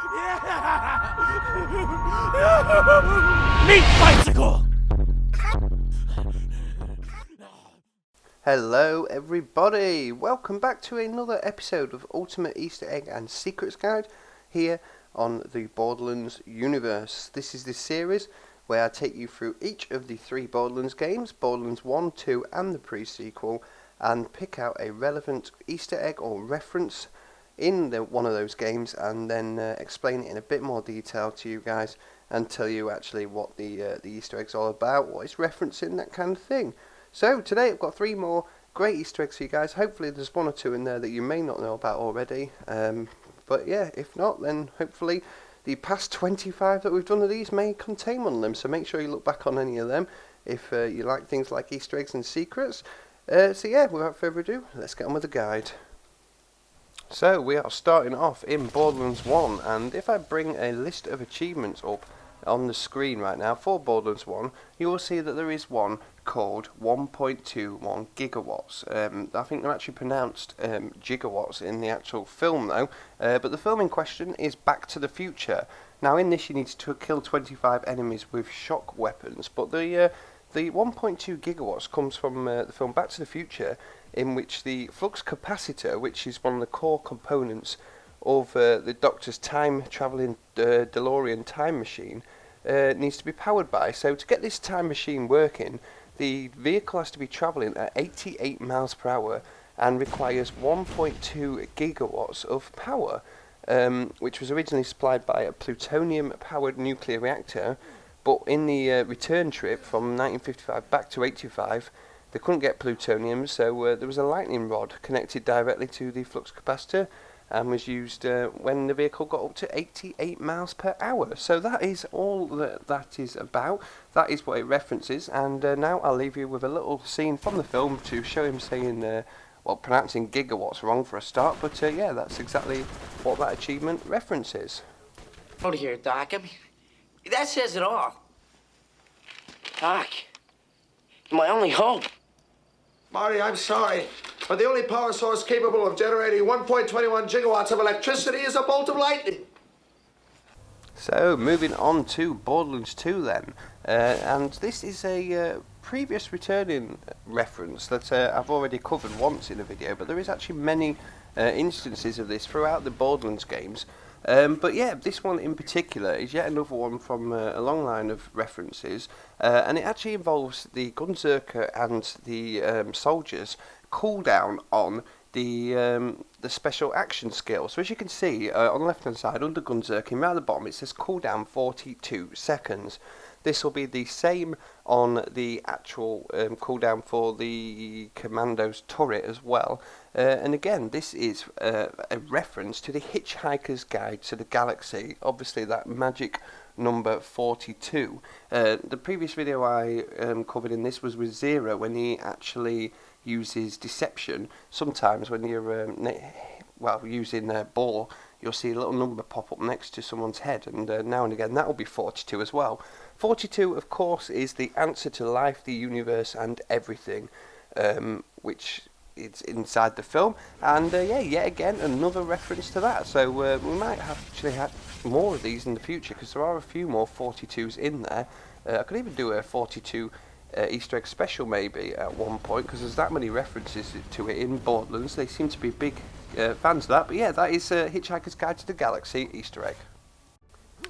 Meat bicycle! Hello everybody, welcome back to another episode of Ultimate Easter Egg and Secrets Guide here on the Borderlands universe. This is the series where I take you through each of the three Borderlands games, Borderlands 1, 2 and the pre-sequel, and pick out a relevant Easter egg or reference in one of those games and then explain it in a bit more detail to you guys and tell you actually what the Easter egg's all about, what it's referencing, that kind of thing. So today I've got three more great Easter eggs for you guys. Hopefully there's one or two in there that you may not know about already. But yeah, if not, then hopefully the past 25 that we've done of these may contain one of them. So make sure you look back on any of them if you like things like Easter eggs and secrets. So yeah, without further ado, let's get on with the guide. So we are starting off in Borderlands 1, and if I bring a list of achievements up on the screen right now for Borderlands 1, you will see that there is one called 1.21 gigawatts. I think they're actually pronounced gigawatts in the actual film though, but the film in question is Back to the Future. Now in this you need to kill 25 enemies with shock weapons, but the 1.2 gigawatts comes from the film Back to the Future, in which the flux capacitor, which is one of the core components of the Doctor's time-travelling DeLorean time machine, needs to be powered by. So to get this time machine working, the vehicle has to be travelling at 88 miles per hour and requires 1.2 gigawatts of power, which was originally supplied by a plutonium-powered nuclear reactor, but in the return trip from 1955 back to 85, they couldn't get plutonium, so there was a lightning rod connected directly to the flux capacitor and was used when the vehicle got up to 88 miles per hour. So that is all that is about. That is what it references, and now I'll leave you with a little scene from the film to show him saying, pronouncing gigawatts wrong for a start, but yeah, that's exactly what that achievement references. Out here, Doc. I mean, that says it all. Doc, my only hope. Marty, I'm sorry, but the only power source capable of generating 1.21 gigawatts of electricity is a bolt of lightning. So, moving on to Borderlands 2 then, and this is a previous returning reference that I've already covered once in a video, but there is actually many instances of this throughout the Borderlands games. But yeah, this one in particular is yet another one from a long line of references, and it actually involves the Gunzerker and the soldiers' cooldown on the special action skill. So as you can see on the left hand side under Gunzerker, right at the bottom it says cooldown 42 seconds. This will be the same on the actual cooldown for the Commando's turret as well. And again, this is a reference to the Hitchhiker's Guide to the Galaxy, obviously that magic number 42. The previous video I covered in this was with Zero, when he actually uses deception. Sometimes when you're using a ball, you'll see a little number pop up next to someone's head, and now and again that will be 42 as well. 42, of course, is the answer to life, the universe, and everything, which is inside the film, and yeah, yet again another reference to that. So we might actually have more of these in the future, because there are a few more 42s in there. I could even do a 42 Easter egg special maybe at one point, because there's that many references to it in Borderlands. They seem to be big fans of that. But yeah, that is Hitchhiker's Guide to the Galaxy Easter egg.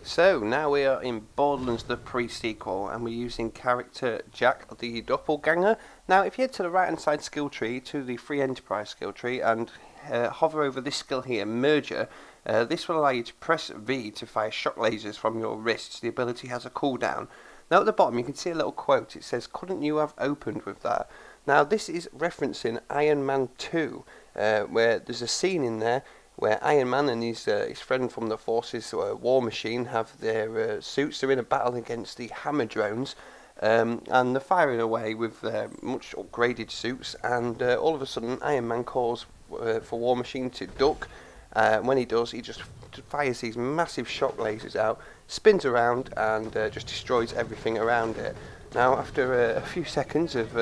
So now we are in Borderlands the pre-sequel, and we're using character Jack the Doppelganger. Now if you head to the right hand side skill tree to the free enterprise skill tree and hover over this skill here, Merger, this will allow you to press V to fire shock lasers from your wrists. The ability has a cooldown. Now at the bottom you can see a little quote. It says, "Couldn't you have opened with that?" Now this is referencing Iron Man 2, where there's a scene in there where Iron Man and his friend from the Forces, War Machine, have their suits. They're in a battle against the Hammer drones, and they're firing away with their much upgraded suits, and all of a sudden Iron Man calls for War Machine to duck. When he does, he just fires these massive shock lasers out, spins around, and just destroys everything around it. Now, after a few seconds of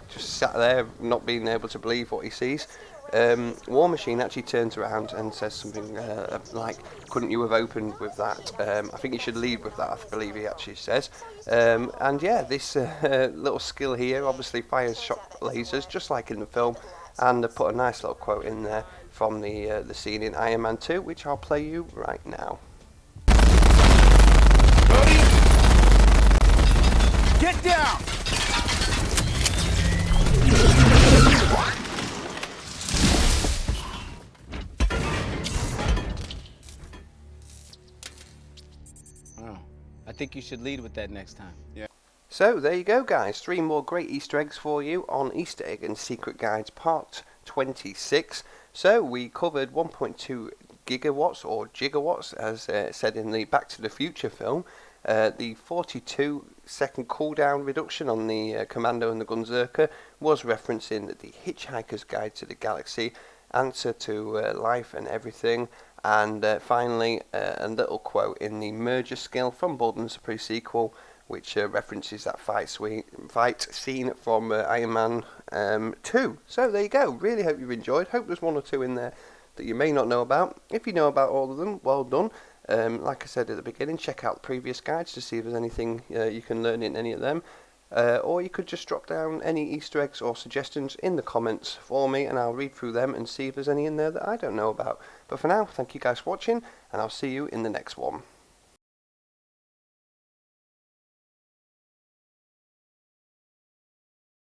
just sat there not being able to believe what he sees, War Machine actually turns around and says something like, couldn't you have opened with that? I think you should lead with that, I believe he actually says. And yeah, this little skill here obviously fires shock lasers, just like in the film, and put a nice little quote in there from the scene in Iron Man 2, which I'll play you right now. Ready? Get down! I think you should lead with that next time. Yeah. So there you go, guys. 3 more great Easter eggs for you on Easter Egg and Secret Guides Part 26. So we covered 1.2 gigawatts or gigawatts, as said in the Back to the Future film. The 42-second cooldown reduction on the Commando and the Gunzerker was referencing the Hitchhiker's Guide to the Galaxy, Answer to Life and Everything. And finally, a little quote in the Merger skill from Borderlands pre-sequel, which references that fight scene from Iron Man 2. So there you go. Really hope you've enjoyed. Hope there's 1 or 2 in there that you may not know about. If you know about all of them, well done. Like I said at the beginning, check out the previous guides to see if there's anything you can learn in any of them. Or you could just drop down any Easter eggs or suggestions in the comments for me, and I'll read through them and see if there's any in there that I don't know about. But for now, thank you guys for watching, and I'll see you in the next one.